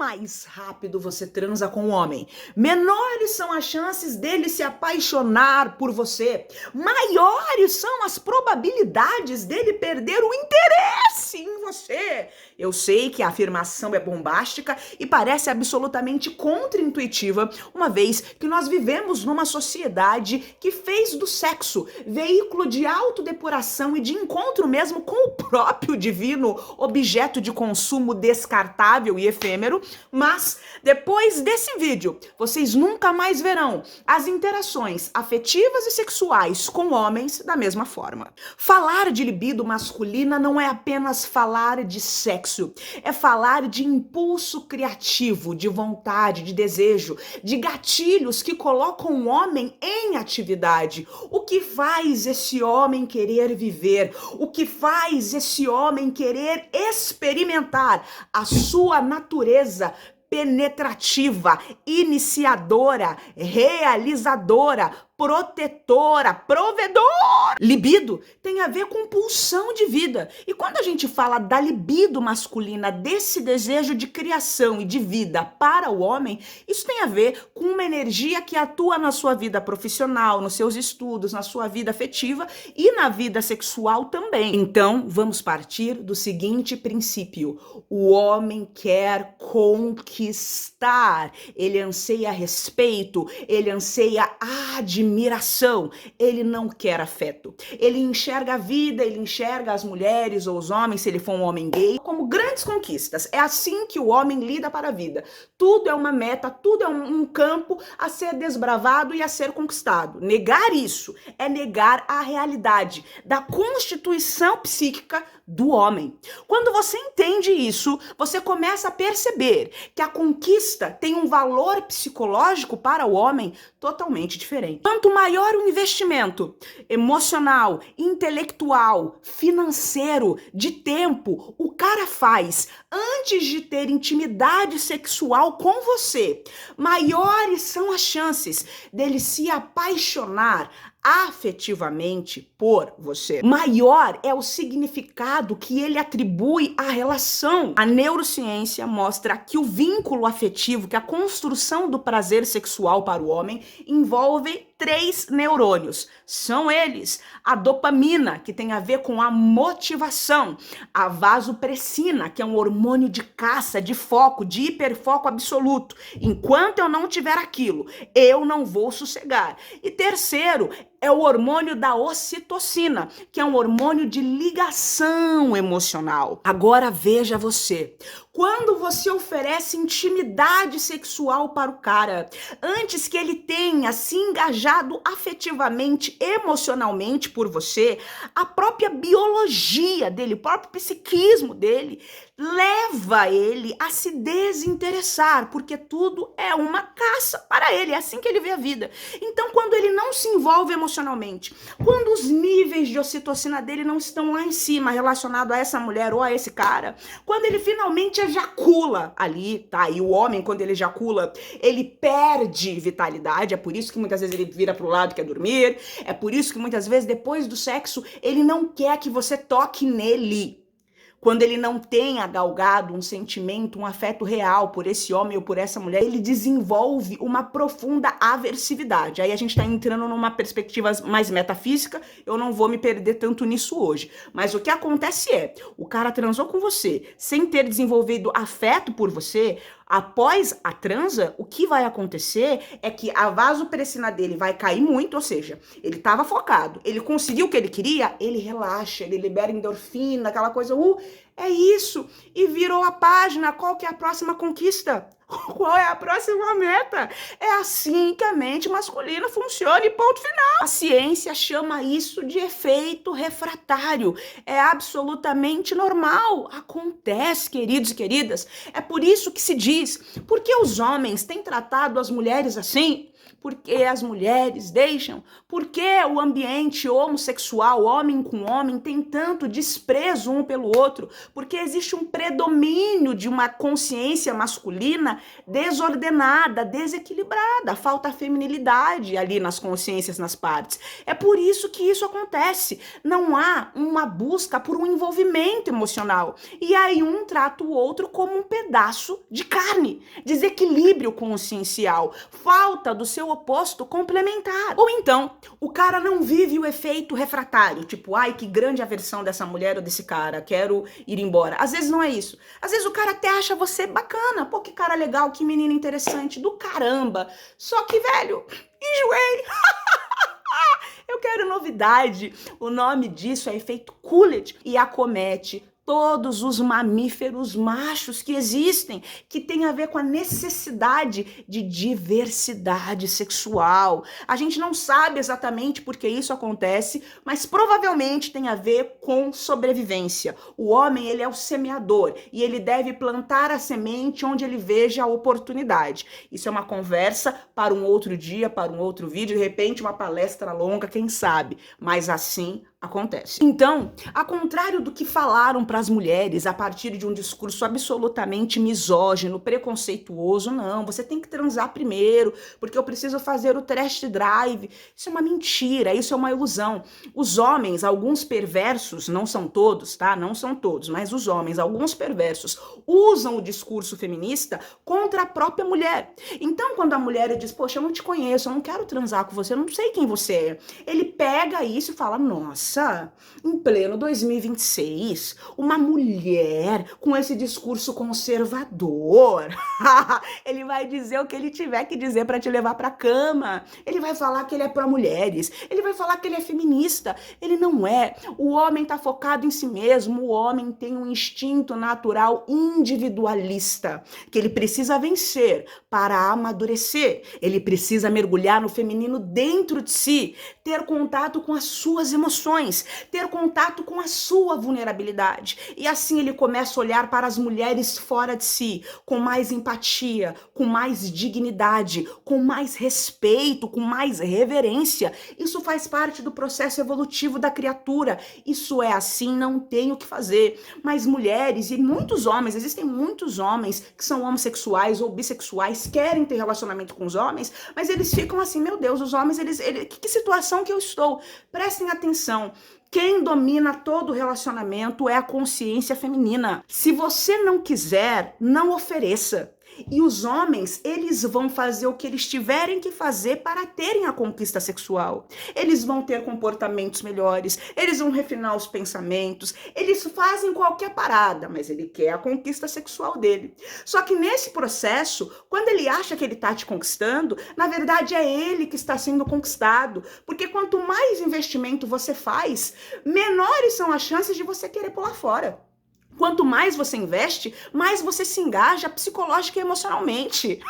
mais rápido você transa com o homem, menores são as chances dele se apaixonar por você, maiores são as probabilidades dele perder o interesse em você. Eu sei que a afirmação é bombástica e parece absolutamente contraintuitiva, uma vez que nós vivemos numa sociedade que fez do sexo veículo de autodepuração e de encontro mesmo com o próprio divino objeto de consumo descartável e efêmero, mas depois desse vídeo, vocês nunca mais verão as interações afetivas e sexuais com homens da mesma forma. Falar de libido masculina não é apenas falar de sexo, é falar de impulso criativo, de vontade, de desejo, de gatilhos que colocam o homem em atividade. O que faz esse homem querer viver? O que faz esse homem querer experimentar a sua natureza penetrativa, iniciadora, realizadora, protetora, provedor. Libido tem a ver com pulsão de vida. E quando a gente fala da libido masculina, desse desejo de criação e de vida para o homem, isso tem a ver com uma energia que atua na sua vida profissional, nos seus estudos, na sua vida afetiva e na vida sexual também. Então, vamos partir do seguinte princípio: o homem quer conquistar, ele anseia respeito, ele anseia admiração, ele não quer afeto. Ele enxerga a vida, ele enxerga as mulheres ou os homens, se ele for um homem gay, como grandes conquistas. É assim que o homem lida para a vida. Tudo é uma meta, tudo é um campo a ser desbravado e a ser conquistado. Negar isso é negar a realidade da constituição psíquica do homem. Quando você entende isso, você começa a perceber que a conquista tem um valor psicológico para o homem totalmente diferente. Quanto maior o investimento emocional, intelectual, financeiro, de tempo, o cara faz antes de ter intimidade sexual com você, maiores são as chances dele se apaixonar afetivamente por você. Maior é o significado que ele atribui à relação. A neurociência mostra que o vínculo afetivo, que a construção do prazer sexual para o homem envolve 3 neurônios. São eles: a dopamina, que tem a ver com a motivação, a vasopressina, que é um hormônio de caça, de foco, de hiperfoco absoluto. Enquanto eu não tiver aquilo, eu não vou sossegar. E terceiro, é o hormônio da ocitocina, que é um hormônio de ligação emocional. Agora veja você, quando você oferece intimidade sexual para o cara, antes que ele tenha se engajado afetivamente, emocionalmente por você, a própria biologia dele, o próprio psiquismo dele, leva ele a se desinteressar, porque tudo é uma caça para ele, é assim que ele vê a vida. Então, quando ele não se envolve emocionalmente, quando os níveis de ocitocina dele não estão lá em cima, relacionado a essa mulher ou a esse cara, quando ele finalmente ejacula ali, tá? E o homem, quando ele ejacula, ele perde vitalidade, é por isso que muitas vezes ele vira pro lado e quer dormir, é por isso que muitas vezes depois do sexo, ele não quer que você toque nele. Quando ele não tenha galgado um sentimento, um afeto real por esse homem ou por essa mulher, ele desenvolve uma profunda aversividade. Aí a gente está entrando numa perspectiva mais metafísica, eu não vou me perder tanto nisso hoje. Mas o que acontece é, o cara transou com você sem ter desenvolvido afeto por você. Após a transa, o que vai acontecer é que a vasopressina dele vai cair muito, ou seja, ele estava focado, ele conseguiu o que ele queria, ele relaxa, ele libera endorfina, aquela coisa, é isso, e virou a página. Qual que é a próxima conquista? Qual é a próxima meta? É assim que a mente masculina funciona e ponto final. A ciência chama isso de efeito refratário. É absolutamente normal. Acontece, queridos e queridas. É por isso que se diz, por que os homens têm tratado as mulheres assim? Por que as mulheres deixam? Por que o ambiente homossexual, homem com homem, tem tanto desprezo um pelo outro? Porque existe um predomínio de uma consciência masculina desordenada, desequilibrada, falta feminilidade ali nas consciências, nas partes. É por isso que isso acontece. Não há uma busca por um envolvimento emocional. E aí um trata o outro como um pedaço de carne. Desequilíbrio consciencial, falta do seu oposto complementar. Ou então, o cara não vive o efeito refratário, tipo, ai, que grande aversão dessa mulher ou desse cara, quero ir embora. Às vezes não é isso. Às vezes o cara até acha você bacana, pô, que cara legal, que menina interessante, do caramba. Só que, velho, enjoei. Eu quero novidade. O nome disso é efeito Coolidge e acomete todos os mamíferos machos que existem, que tem a ver com a necessidade de diversidade sexual. A gente não sabe exatamente por que isso acontece, mas provavelmente tem a ver com sobrevivência. O homem, ele é o semeador e ele deve plantar a semente onde ele veja a oportunidade. Isso é uma conversa para um outro dia, para um outro vídeo, de repente uma palestra longa, quem sabe, mas assim acontece. Então, ao contrário do que falaram para as mulheres a partir de um discurso absolutamente misógino, preconceituoso, não, você tem que transar primeiro, porque eu preciso fazer o test drive. Isso é uma mentira, isso é uma ilusão. Os homens, alguns perversos, não são todos, tá? Não são todos, mas os homens, alguns perversos, usam o discurso feminista contra a própria mulher. Então, quando a mulher diz, poxa, eu não te conheço, eu não quero transar com você, eu não sei quem você é, ele pega isso e fala, nossa, em pleno 2026, uma mulher com esse discurso conservador, ele vai dizer o que ele tiver que dizer para te levar para cama. Ele vai falar que ele é pró-mulheres, ele vai falar que ele é feminista. Ele não é. O homem tá focado em si mesmo, o homem tem um instinto natural individualista, que ele precisa vencer para amadurecer. Ele precisa mergulhar no feminino dentro de si, ter contato com as suas emoções, ter contato com a sua vulnerabilidade. E assim ele começa a olhar para as mulheres fora de si, com mais empatia, com mais dignidade, com mais respeito, com mais reverência. Isso faz parte do processo evolutivo da criatura. Isso é assim, não tem o que fazer. Mas mulheres e muitos homens, existem muitos homens que são homossexuais ou bissexuais, querem ter relacionamento com os homens, mas eles ficam assim, meu Deus, os homens, que situação que eu estou? Prestem atenção. Quem domina todo relacionamento é a consciência feminina. Se você não quiser, não ofereça. E os homens, eles vão fazer o que eles tiverem que fazer para terem a conquista sexual. Eles vão ter comportamentos melhores, eles vão refinar os pensamentos, eles fazem qualquer parada, mas ele quer a conquista sexual dele. Só que nesse processo, quando ele acha que ele está te conquistando, na verdade é ele que está sendo conquistado. Porque quanto mais investimento você faz, menores são as chances de você querer pular fora. Quanto mais você investe, mais você se engaja psicológica e emocionalmente.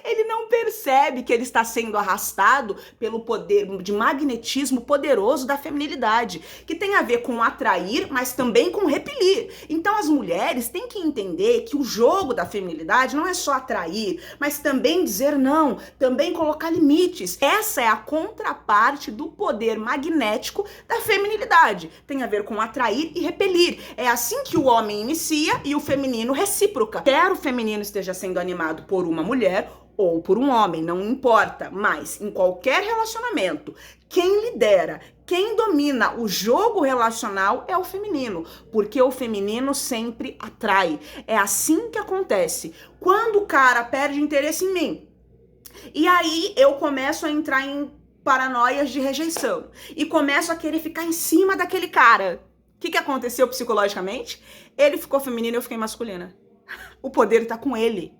Ele não percebe que ele está sendo arrastado pelo poder de magnetismo poderoso da feminilidade, que tem a ver com atrair, mas também com repelir. Então as mulheres têm que entender que o jogo da feminilidade não é só atrair, mas também dizer não, também colocar limites. Essa é a contraparte do poder magnético da feminilidade. Tem a ver com atrair e repelir. É assim que o homem inicia e o feminino recíproca. Quer o feminino esteja sendo animado por uma mulher ou por um homem, não importa, mas em qualquer relacionamento, quem lidera, quem domina o jogo relacional é o feminino, porque o feminino sempre atrai. É assim que acontece. Quando o cara perde interesse em mim, e aí eu começo a entrar em paranoias de rejeição e começo a querer ficar em cima daquele cara. O que aconteceu psicologicamente? Ele ficou feminino e eu fiquei masculina. O poder tá com ele.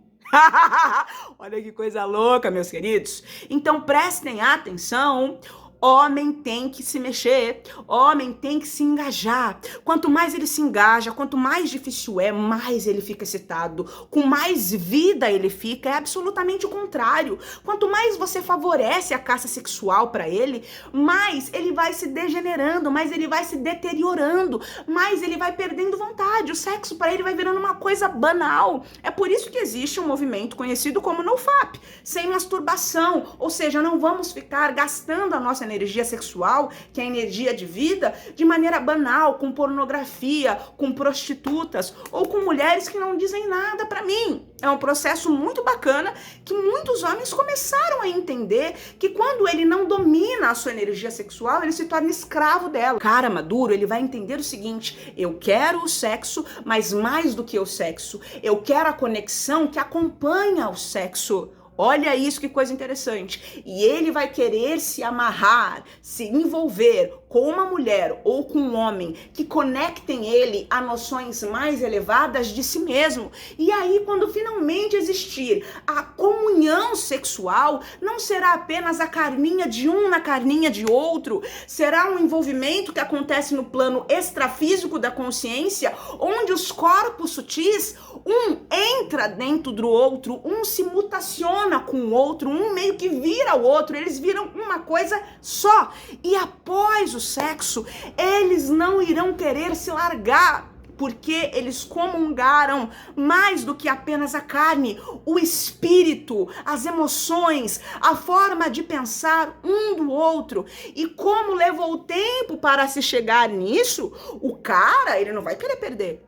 Olha que coisa louca, meus queridos. Então prestem atenção Homem tem que se mexer, homem tem que se engajar. Quanto mais ele se engaja, quanto mais difícil é, mais ele fica excitado. Com mais vida ele fica, é absolutamente o contrário. Quanto mais você favorece a caça sexual para ele, mais ele vai se degenerando, mais ele vai se deteriorando, mais ele vai perdendo vontade. O sexo para ele vai virando uma coisa banal. É por isso que existe um movimento conhecido como NoFap, sem masturbação, ou seja, não vamos ficar gastando a nossa energia sexual, que é a energia de vida, de maneira banal, com pornografia, com prostitutas ou com mulheres que não dizem nada pra mim. É um processo muito bacana que muitos homens começaram a entender que quando ele não domina a sua energia sexual, ele se torna escravo dela. O cara maduro, ele vai entender o seguinte: eu quero o sexo, mas mais do que o sexo, eu quero a conexão que acompanha o sexo. Olha isso, que coisa interessante. E ele vai querer se amarrar, se envolver com uma mulher ou com um homem que conectem ele a noções mais elevadas de si mesmo. E aí, quando finalmente existir a comunhão sexual, não será apenas a carninha de um na carninha de outro, será um envolvimento que acontece no plano extrafísico da consciência, onde os corpos sutis, um entra dentro do outro, um se mutaciona com o outro, um meio que vira o outro, eles viram uma coisa só. E após o sexo, eles não irão querer se largar, porque eles comungaram mais do que apenas a carne, o espírito, as emoções, a forma de pensar um do outro. E como levou tempo para se chegar nisso, o cara, ele não vai querer perder.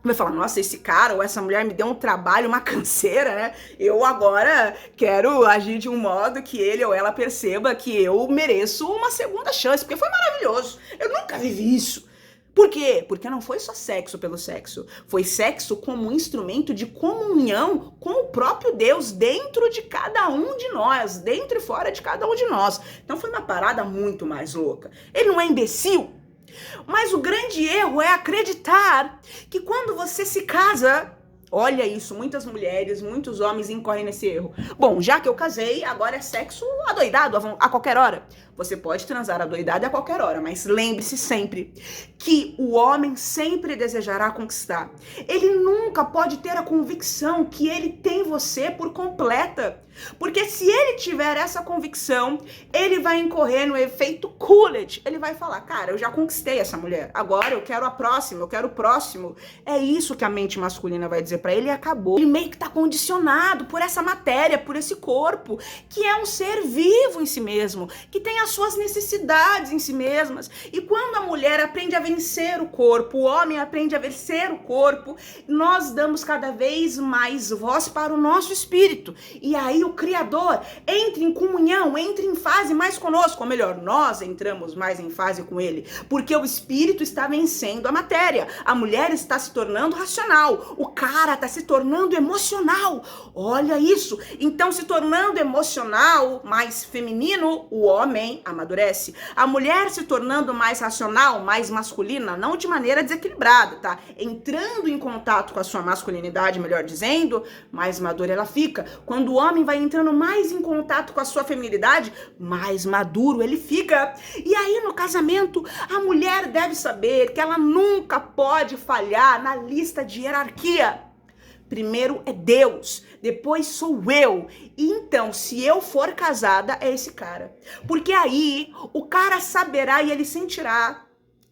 Vai falar, nossa, esse cara ou essa mulher me deu um trabalho, uma canseira, né? Eu agora quero agir de um modo que ele ou ela perceba que eu mereço uma segunda chance, porque foi maravilhoso. Eu nunca vivi isso. Por quê? Porque não foi só sexo pelo sexo. Foi sexo como um instrumento de comunhão com o próprio Deus dentro de cada um de nós, dentro e fora de cada um de nós. Então foi uma parada muito mais louca. Ele não é imbecil. Mas o grande erro é acreditar que quando você se casa, olha isso, muitas mulheres, muitos homens incorrem nesse erro. Bom, já que eu casei, agora é sexo adoidado a qualquer hora. Você pode transar adoidado a qualquer hora, mas lembre-se sempre que o homem sempre desejará conquistar. Ele nunca pode ter a convicção que ele tem você por completa. Porque se ele tiver essa convicção, ele vai incorrer no efeito Coolidge. Ele vai falar, cara, eu já conquistei essa mulher, agora eu quero a próxima, eu quero o próximo. É isso que a mente masculina vai dizer pra ele e acabou. Ele meio que tá condicionado por essa matéria, por esse corpo, que é um ser vivo em si mesmo, que tem as suas necessidades em si mesmas. E quando a mulher aprende a vencer o corpo, o homem aprende a vencer o corpo, nós damos cada vez mais voz para o nosso espírito. E aí o Criador entra em comunhão, entra em fase mais conosco, ou melhor, nós entramos mais em fase com ele, porque o espírito está vencendo a matéria, a mulher está se tornando racional, o cara está se tornando emocional. Olha isso. Então, se tornando emocional, mais feminino, o homem amadurece. A mulher se tornando mais racional, mais masculina, não de maneira desequilibrada, tá? Entrando em contato com a sua masculinidade, melhor dizendo, mais madura ela fica. Quando o homem vai entrando mais em contato com a sua feminilidade, mais maduro ele fica. E aí, no casamento, a mulher deve saber que ela nunca pode falhar na lista de hierarquia. Primeiro é Deus, depois sou eu. E então, se eu for casada, é esse cara. Porque aí, o cara saberá e ele sentirá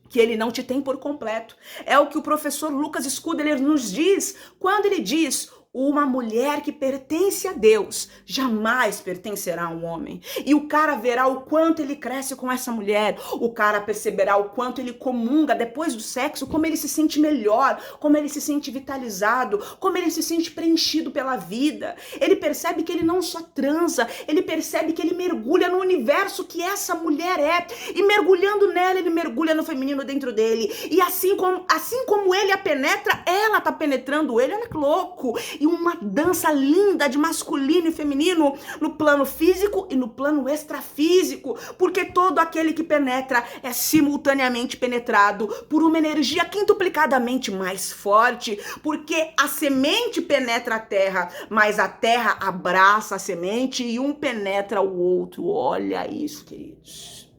que ele não te tem por completo. É o que o professor Lucas Scudeler nos diz quando ele diz: uma mulher que pertence a Deus jamais pertencerá a um homem. E o cara verá o quanto ele cresce com essa mulher. O cara perceberá o quanto ele comunga depois do sexo, como ele se sente melhor, como ele se sente vitalizado, como ele se sente preenchido pela vida. Ele percebe que ele não só transa, ele percebe que ele mergulha no universo que essa mulher é. E mergulhando nela, ele mergulha no feminino dentro dele. E assim como ele a penetra, ela tá penetrando ele. Olha que louco! E uma dança linda de masculino e feminino no plano físico e no plano extrafísico, porque todo aquele que penetra é simultaneamente penetrado por uma energia quintuplicadamente mais forte, porque a semente penetra a terra, mas a terra abraça a semente e um penetra o outro. Olha isso, queridos.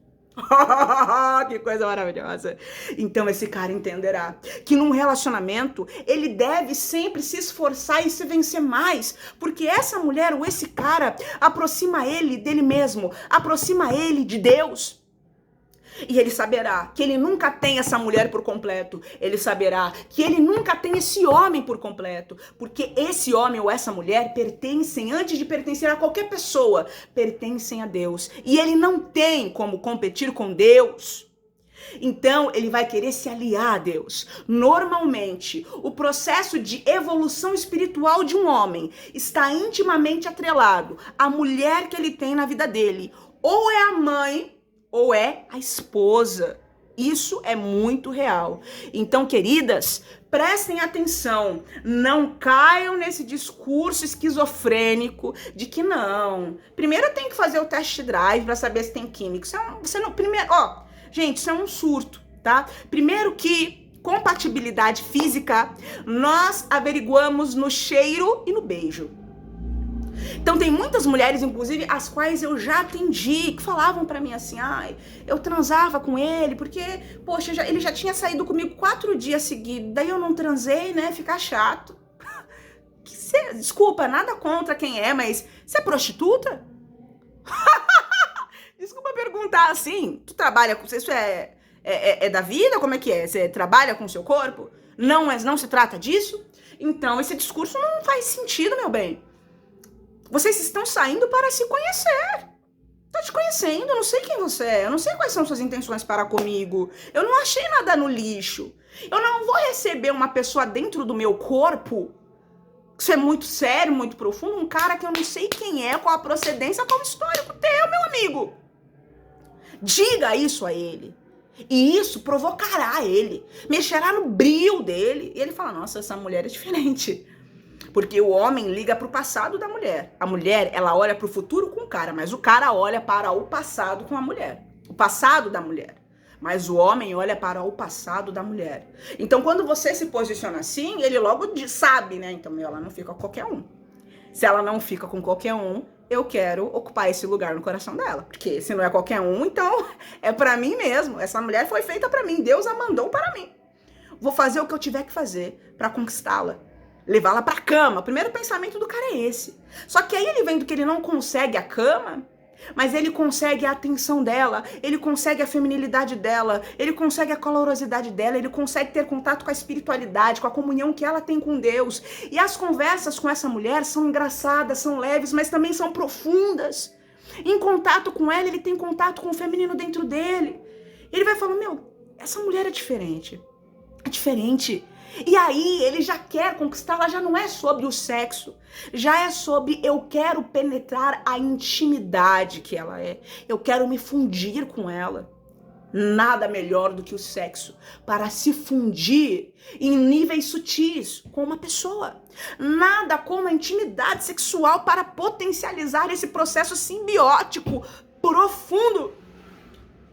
Que coisa maravilhosa. Então esse cara entenderá que num relacionamento ele deve sempre se esforçar e se vencer mais, porque essa mulher ou esse cara aproxima ele dele mesmo, aproxima ele de Deus. E ele saberá que ele nunca tem essa mulher por completo. Ele saberá que ele nunca tem esse homem por completo. Porque esse homem ou essa mulher pertencem, antes de pertencer a qualquer pessoa, pertencem a Deus. E ele não tem como competir com Deus. Então, ele vai querer se aliar a Deus. Normalmente, o processo de evolução espiritual de um homem está intimamente atrelado à mulher que ele tem na vida dele. Ou é a mãe, ou é a esposa. Isso é muito real. Então, queridas, prestem atenção. Não caiam nesse discurso esquizofrênico de que não. Primeiro tem que fazer o test drive para saber se tem químico. Gente, isso é um surto, tá? Primeiro que compatibilidade física nós averiguamos no cheiro e no beijo. Então tem muitas mulheres, inclusive, as quais eu já atendi, que falavam pra mim assim, ai, eu transava com ele, porque, poxa, ele já tinha saído comigo 4 dias seguidos, daí eu não transei, né, fica chato. Desculpa, nada contra quem é, mas você é prostituta? Desculpa perguntar assim, tu trabalha com, isso é da vida, como é que é? Você trabalha com o seu corpo? Não, mas não se trata disso? Então esse discurso não faz sentido, meu bem. Vocês estão saindo para se conhecer. Tô te conhecendo, eu não sei quem você é, eu não sei quais são suas intenções para comigo. Eu não achei nada no lixo. Eu não vou receber uma pessoa dentro do meu corpo. Isso é muito sério, muito profundo. Um cara que eu não sei quem é, qual a procedência, qual o histórico teu, meu amigo. Diga isso a ele. E isso provocará ele. Mexerá no brio dele. E ele fala, nossa, essa mulher é diferente. Porque o homem liga para o passado da mulher. A mulher, ela olha para o futuro com o cara, mas o cara olha para o passado com a mulher. O passado da mulher. Mas o homem olha para o passado da mulher. Então, quando você se posiciona assim, ele logo sabe, né? Então, ela não fica com qualquer um. Se ela não fica com qualquer um, eu quero ocupar esse lugar no coração dela. Porque se não é qualquer um, então é para mim mesmo. Essa mulher foi feita para mim. Deus a mandou para mim. Vou fazer o que eu tiver que fazer para conquistá-la. Levá-la pra cama. O primeiro pensamento do cara é esse. Só que aí ele vendo que ele não consegue a cama, mas ele consegue a atenção dela, ele consegue a feminilidade dela, ele consegue a calorosidade dela, ele consegue ter contato com a espiritualidade, com a comunhão que ela tem com Deus. E as conversas com essa mulher são engraçadas, são leves, mas também são profundas. Em contato com ela, ele tem contato com o feminino dentro dele. Ele vai falar, meu, essa mulher é diferente. É diferente. E aí ele já quer conquistá-la, já não é sobre o sexo, já é sobre eu quero penetrar a intimidade que ela é, eu quero me fundir com ela. Nada melhor do que o sexo para se fundir em níveis sutis com uma pessoa. Nada como a intimidade sexual para potencializar esse processo simbiótico profundo.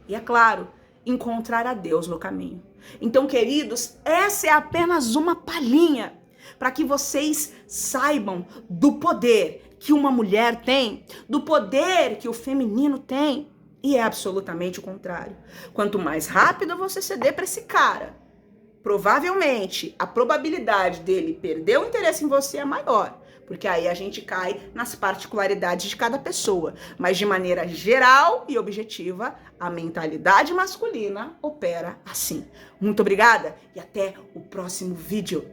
E é claro, encontrar a Deus no caminho. Então, queridos, essa é apenas uma palhinha para que vocês saibam do poder que uma mulher tem, do poder que o feminino tem. E é absolutamente o contrário. Quanto mais rápido você ceder para esse cara, provavelmente a probabilidade dele perder o interesse em você é maior. Porque aí a gente cai nas particularidades de cada pessoa. Mas de maneira geral e objetiva, a mentalidade masculina opera assim. Muito obrigada e até o próximo vídeo.